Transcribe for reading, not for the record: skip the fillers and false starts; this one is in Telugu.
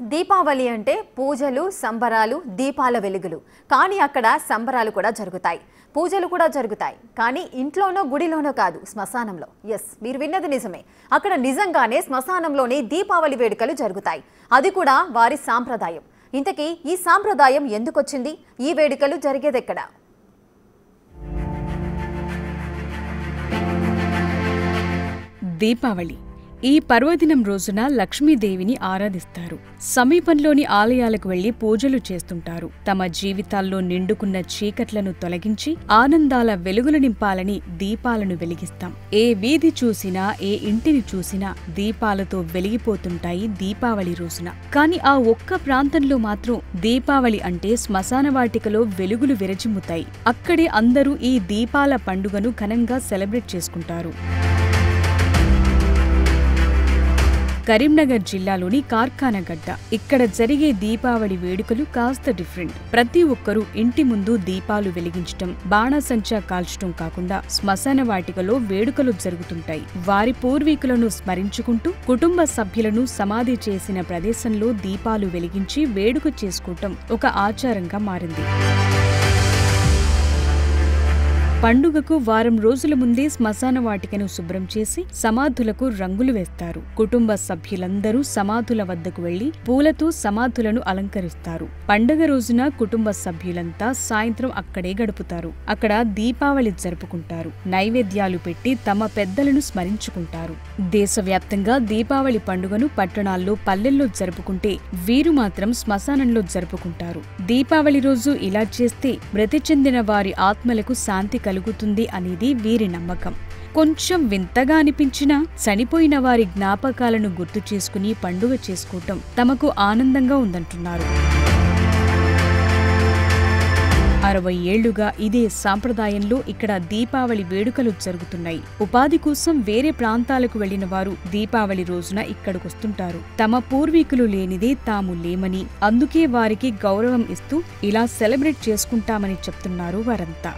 దీపావళి అంటే పూజలు, సంబరాలు, దీపాల వెలుగులు. కానీ అక్కడ సంబరాలు కూడా జరుగుతాయి, పూజలు కూడా జరుగుతాయి. కానీ ఇంట్లోనో గుడిలోనో కాదు, శ్మశానంలో. ఎస్, మీరు విన్నది నిజమే. అక్కడ నిజంగానే శ్మశానంలోనే దీపావళి వేడుకలు జరుగుతాయి. అది కూడా వారి సాంప్రదాయం. ఇంతకీ ఈ సాంప్రదాయం ఎందుకొచ్చింది? ఈ వేడుకలు జరిగేదెక్కడ? దీపావళి ఈ పర్వదినం రోజున లక్ష్మీదేవిని ఆరాధిస్తారు. సమీపంలోని ఆలయాలకు వెళ్లి పూజలు చేస్తుంటారు. తమ జీవితాల్లో నిండుకున్న చీకట్లను తొలగించి ఆనందాల వెలుగులు నింపాలని దీపాలను వెలిగిస్తాం. ఏ వీధి చూసినా, ఏ ఇంటిని చూసినా దీపాలతో వెలిగిపోతుంటాయి దీపావళి రోజున. కాని ఆ ఒక్క ప్రాంతంలో మాత్రం దీపావళి అంటే శ్మశాన వాటికలో వెలుగులు విరజిమ్ముతాయి. అక్కడే అందరూ ఈ దీపాల పండుగను ఘనంగా సెలబ్రేట్ చేసుకుంటారు. కరీంనగర్ జిల్లాలోని కార్ఖానగడ్డ. ఇక్కడ జరిగే దీపావళి వేడుకలు కాస్త డిఫరెంట్. ప్రతి ఒక్కరూ ఇంటి ముందు దీపాలు వెలిగించటం, బాణాసంచా కాల్చటం కాకుండా శ్మశాన వాటికలో వేడుకలు జరుగుతుంటాయి. వారి పూర్వీకులను స్మరించుకుంటూ కుటుంబ సభ్యులను సమాధి చేసిన ప్రదేశంలో దీపాలు వెలిగించి వేడుక చేసుకోవటం ఒక ఆచారంగా మారింది. పండుగకు వారం రోజుల ముందే శ్మశాన వాటికను శుభ్రం చేసి సమాధులకు రంగులు వేస్తారు. కుటుంబ సభ్యులందరూ సమాధుల వద్దకు వెళ్లి పూలతో సమాధులను అలంకరిస్తారు. పండుగ రోజున కుటుంబ సభ్యులంతా సాయంత్రం అక్కడే గడుపుతారు. అక్కడ దీపావళి జరుపుకుంటారు. నైవేద్యాలు పెట్టి తమ పెద్దలను స్మరించుకుంటారు. దేశవ్యాప్తంగా దీపావళి పండుగను పట్టణాల్లో, పల్లెల్లో జరుపుకుంటే వీరు మాత్రం శ్మశానంలో జరుపుకుంటారు. దీపావళి రోజు ఇలా చేస్తే మృతి చెందిన వారి ఆత్మలకు శాంతి కలుగుతుంది అనేది వీరి నమ్మకం. కొంచెం వింతగా అనిపించినా చనిపోయిన వారి జ్ఞాపకాలను గుర్తు చేసుకుని పండుగ చేసుకోవటం తమకు ఆనందంగా ఉందంటున్నారు. 60 ఏళ్లుగా ఇదే సాంప్రదాయంలో ఇక్కడ దీపావళి వేడుకలు జరుగుతున్నాయి. ఉపాధి కోసం వేరే ప్రాంతాలకు వెళ్లిన వారు దీపావళి రోజున ఇక్కడికొస్తుంటారు. తమ పూర్వీకులు లేనిదే తాము లేమని, అందుకే వారికి గౌరవం ఇస్తూ ఇలా సెలబ్రేట్ చేసుకుంటామని చెప్తున్నారు వారంతా.